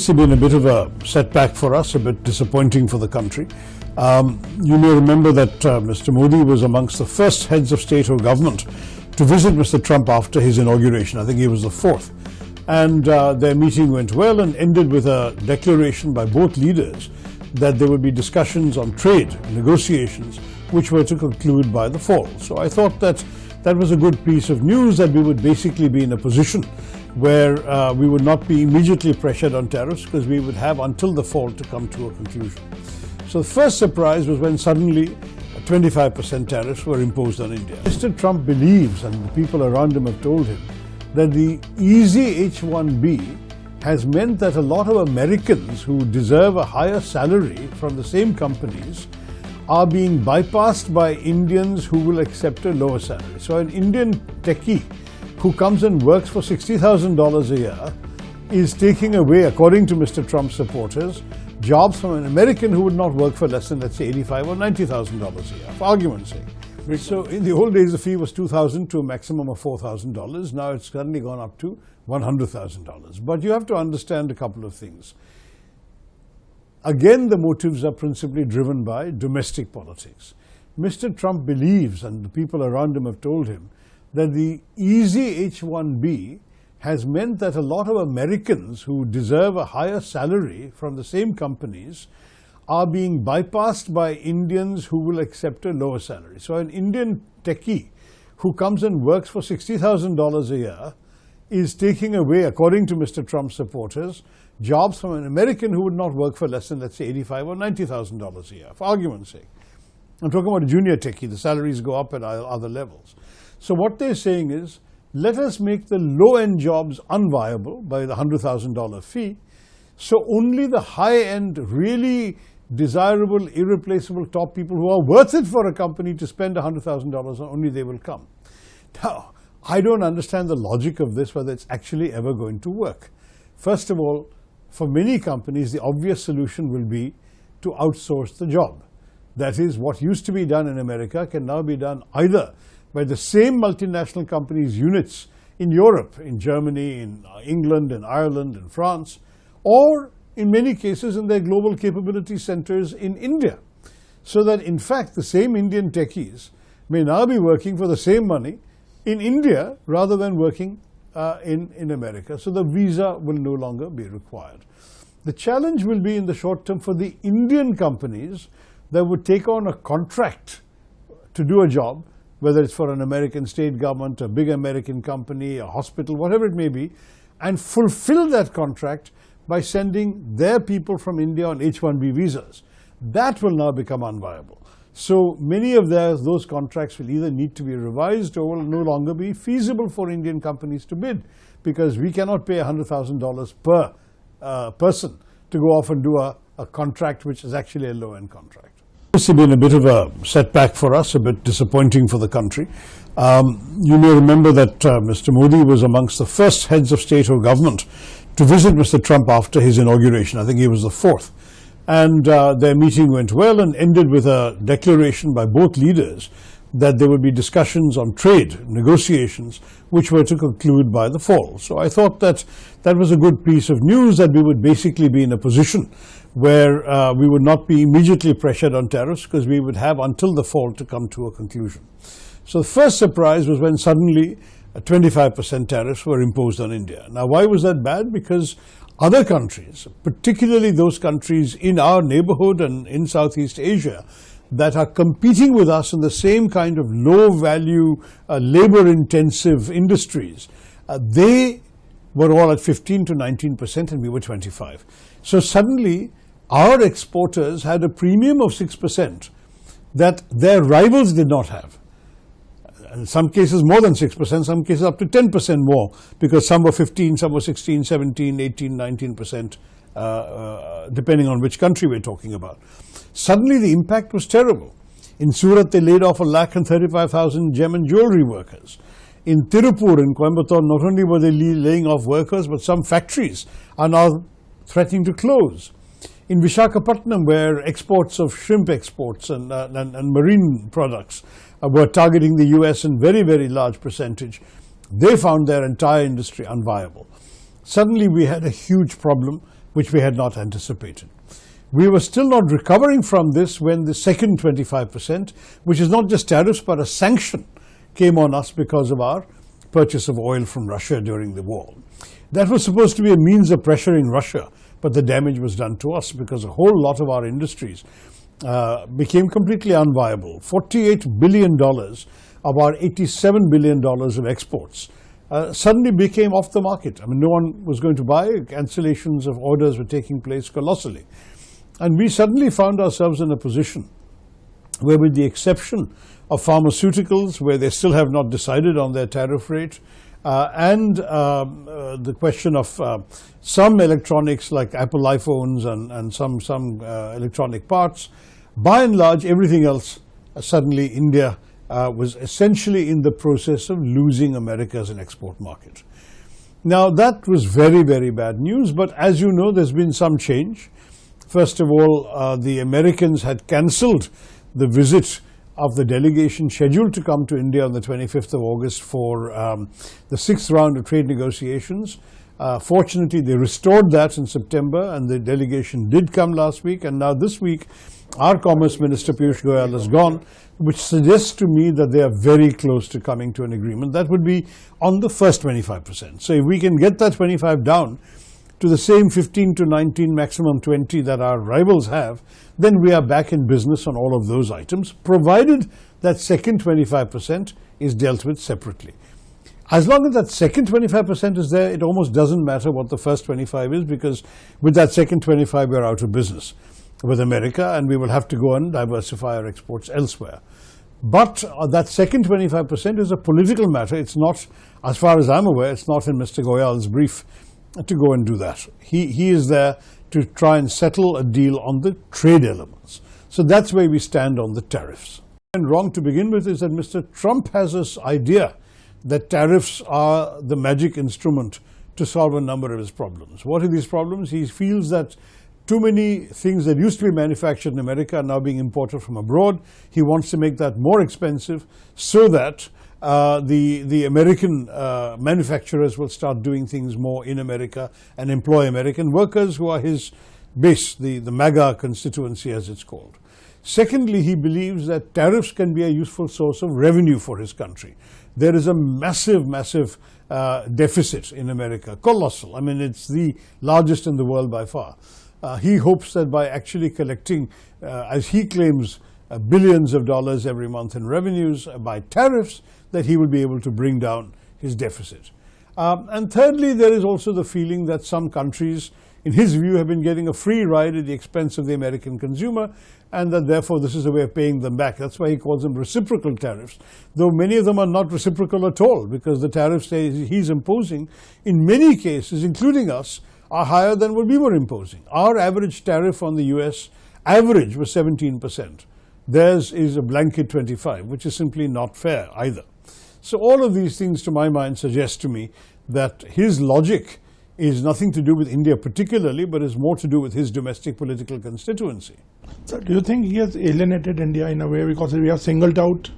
This has been a bit of a setback for us, a bit disappointing for the country. You may remember that Mr. Modi was amongst the first heads of state or government to visit Mr. Trump after his inauguration. I think he was the fourth. And their meeting went well and ended with a declaration by both leaders that there would be discussions on trade, negotiations, which were to conclude by the fall. So I thought that that was a good piece of news, that we would basically be in a position where we would not be immediately pressured on tariffs, because we would have until the fall to come to a conclusion. So the first surprise was when suddenly 25% tariffs were imposed on India. Mr. Trump believes, and the people around him have told him, that the easy H-1B has meant that a lot of Americans who deserve a higher salary from the same companies are being bypassed by Indians who will accept a lower salary. So an Indian techie who comes and works for $60,000 a year is taking away, according to Mr. Trump's supporters, jobs from an American who would not work for less than, let's say, $85,000 or $90,000 a year, for argument's sake. So in the old days, the fee was $2,000 to a maximum of $4,000. Now it's suddenly gone up to $100,000. But you have to understand a couple of things. Again, the motives are principally driven by domestic politics. Mr. Trump believes, and the people around him have told him, that the easy H-1B has meant that a lot of Americans who deserve a higher salary from the same companies are being bypassed by Indians who will accept a lower salary. So an Indian techie who comes and works for $60,000 a year is taking away, according to Mr. Trump's supporters, jobs from an American who would not work for less than, let's say, $85,000 or $90,000 a year, for argument's sake. I'm talking about a junior techie. The salaries go up at other levels. So what they're saying is, let us make the low-end jobs unviable by the $100,000 fee, so only the high-end, really desirable, irreplaceable top people who are worth it for a company to spend $100,000, only they will come. Now, I don't understand the logic of this, whether it's actually ever going to work. First of all, for many companies, the obvious solution will be to outsource the job. That is, what used to be done in America can now be done either by the same multinational companies' units in Europe, in Germany, in England, in Ireland, in France, or in many cases in their global capability centers in India. So that in fact the same Indian techies may now be working for the same money in India rather than working in America. So the visa will no longer be required. The challenge will be in the short term for the Indian companies that would take on a contract to do a job, whether it's for an American state government, a big American company, a hospital, whatever it may be, and fulfill that contract by sending their people from India on H-1B visas. That will now become unviable. So many of those contracts will either need to be revised or will no longer be feasible for Indian companies to bid, because we cannot pay $100,000 per person to go off and do a contract which is actually a low-end contract. This has been a bit of a setback for us, a bit disappointing for the country. You may remember that Mr. Modi was amongst the first heads of state or government to visit Mr. Trump after his inauguration. I think he was the fourth. And their meeting went well and ended with a declaration by both leaders that there would be discussions on trade, negotiations, which were to conclude by the fall. So I thought that that was a good piece of news, that we would basically be in a position where we would not be immediately pressured on tariffs, because we would have until the fall to come to a conclusion. So the first surprise was when suddenly 25% tariffs were imposed on India. Now, why was that bad? Because other countries, particularly those countries in our neighborhood and in Southeast Asia, that are competing with us in the same kind of low-value, labor-intensive industries, they were all at 15 to 19% and we were 25%. So suddenly, our exporters had a premium of 6% that their rivals did not have. In some cases more than 6%, some cases up to 10% more, because some were 15, some were 16, 17, 18, 19%, depending on which country we're talking about. Suddenly the impact was terrible. In Surat, they laid off 135,000 gem and jewelry workers. In Tiruppur, in Coimbatore, not only were they laying off workers, but some factories are now threatening to close. In Visakhapatnam, where exports of shrimp exports and marine products were targeting the US in very, very large percentage, they found their entire industry unviable. Suddenly we had a huge problem which we had not anticipated. We were still not recovering from this when the second 25%, which is not just tariffs but a sanction, came on us because of our purchase of oil from Russia during the war. That was supposed to be a means of pressuring Russia, but the damage was done to us because a whole lot of our industries became completely unviable. $48 billion of our $87 billion of exports suddenly became off the market. I mean, no one was going to buy. Cancellations of orders were taking place colossally. And we suddenly found ourselves in a position where, with the exception of pharmaceuticals, where they still have not decided on their tariff rate, and the question of some electronics like Apple iPhones and some electronic parts, by and large everything else, suddenly India was essentially in the process of losing America as an export market. Now that was very, very bad news, but as you know, there's been some change. First of all, the Americans had cancelled the visit of the delegation scheduled to come to India on the 25th of August for the 6th round of trade negotiations. Fortunately, they restored that in September, and the delegation did come last week. And now this week, our Commerce Minister Piyush Goyal has gone, which suggests to me that they are very close to coming to an agreement. That would be on the first 25%. So if we can get that 25 down to the same 15 to 19, maximum 20 that our rivals have, then we are back in business on all of those items, provided that second 25% is dealt with separately. As long as that second 25% is there, it almost doesn't matter what the first 25 is, because with that second 25 we're out of business with America, and we will have to go and diversify our exports elsewhere. But that second 25% is a political matter. It's not, as far as I'm aware, it's not in Mr. Goyal's brief to go and do that. He is there to try and settle a deal on the trade elements. So that's where we stand on the tariffs. And wrong to begin with is that Mr. Trump has this idea that tariffs are the magic instrument to solve a number of his problems. What are these problems? He feels that too many things that used to be manufactured in America are now being imported from abroad. He wants to make that more expensive so that the American manufacturers will start doing things more in America and employ American workers who are his base, the MAGA constituency as it's called. Secondly, he believes that tariffs can be a useful source of revenue for his country. There is a massive deficit in America, colossal. I mean, it's the largest in the world by far. He hopes that by actually collecting, as he claims, billions of dollars every month in revenues by tariffs, that he will be able to bring down his deficit. And thirdly, there is also the feeling that some countries, in his view, have been getting a free ride at the expense of the American consumer, and that therefore this is a way of paying them back. That's why he calls them reciprocal tariffs, though many of them are not reciprocal at all, because the tariffs he's imposing, in many cases, including us, are higher than what we were imposing. Our average tariff on the US average was 17%. Theirs is a blanket 25%, which is simply not fair either. So all of these things, to my mind, suggest to me that his logic is nothing to do with India particularly, but is more to do with his domestic political constituency. So do you think he has alienated India in a way, because we have singled out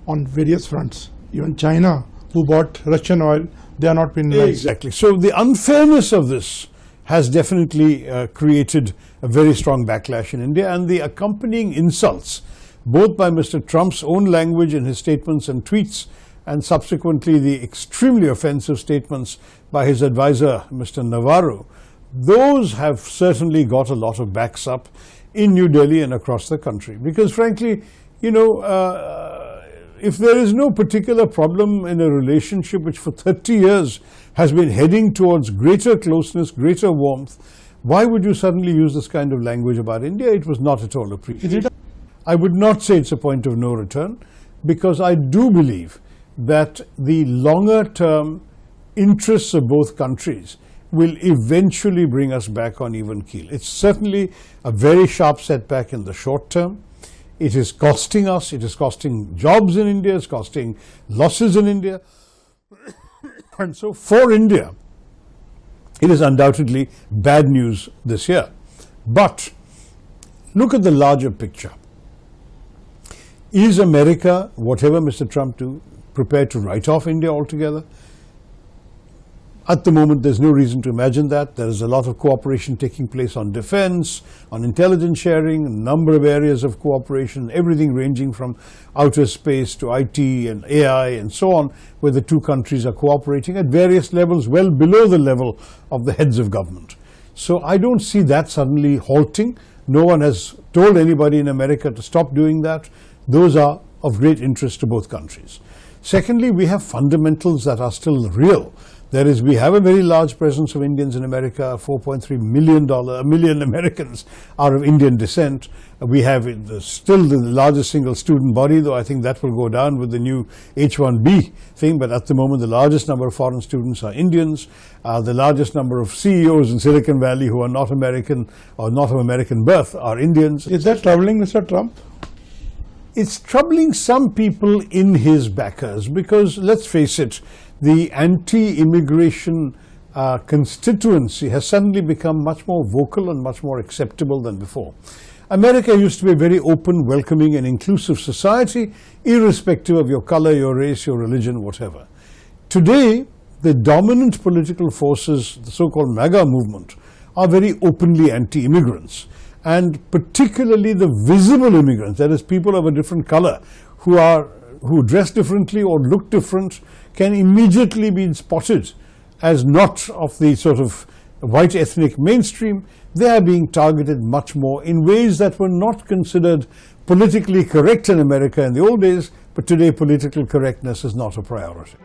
on various fronts? Even China, who bought Russian oil, they are not penalized. Exactly. So the unfairness of this has definitely created a very strong backlash in India, and the accompanying insults, both by Mr. Trump's own language in his statements and tweets, and subsequently the extremely offensive statements by his advisor, Mr. Navarro, those have certainly got a lot of backs up in New Delhi and across the country. Because frankly, you know, if there is no particular problem in a relationship which for 30 years has been heading towards greater closeness, greater warmth, why would you suddenly use this kind of language about India? It was not at all appreciated. I would not say it's a point of no return, because I do believe that the longer term interests of both countries will eventually bring us back on even keel. It's certainly a very sharp setback in the short term. It is costing us, it is costing jobs in India, it's costing losses in India. And so for India, it is undoubtedly bad news this year. But look at the larger picture. Is America, whatever Mr. Trump do, prepared to write off India altogether? At the moment, there's no reason to imagine that. There is a lot of cooperation taking place on defense, on intelligence sharing, a number of areas of cooperation, everything ranging from outer space to IT and AI and so on, where the two countries are cooperating at various levels, well below the level of the heads of government. So I don't see that suddenly halting. No one has told anybody in America to stop doing that. Those are of great interest to both countries. Secondly, we have fundamentals that are still real. That is, we have a very large presence of Indians in America. 4.3 million Americans are of Indian descent. We have still the largest single student body, though I think that will go down with the new H-1B thing. But at the moment, the largest number of foreign students are Indians. The largest number of CEOs in Silicon Valley who are not American or not of American birth are Indians. Is that troubling Mr. Trump? It's troubling some people in his backers because, let's face it, the anti-immigration constituency has suddenly become much more vocal and much more acceptable than before. America used to be a very open, welcoming and inclusive society, irrespective of your color, your race, your religion, whatever. Today, the dominant political forces, the so-called MAGA movement, are very openly anti-immigrants. And particularly the visible immigrants, that is, people of a different color who dress differently or look different, can immediately be spotted as not of the sort of white ethnic mainstream. They are being targeted much more in ways that were not considered politically correct in America in the old days, but today political correctness is not a priority.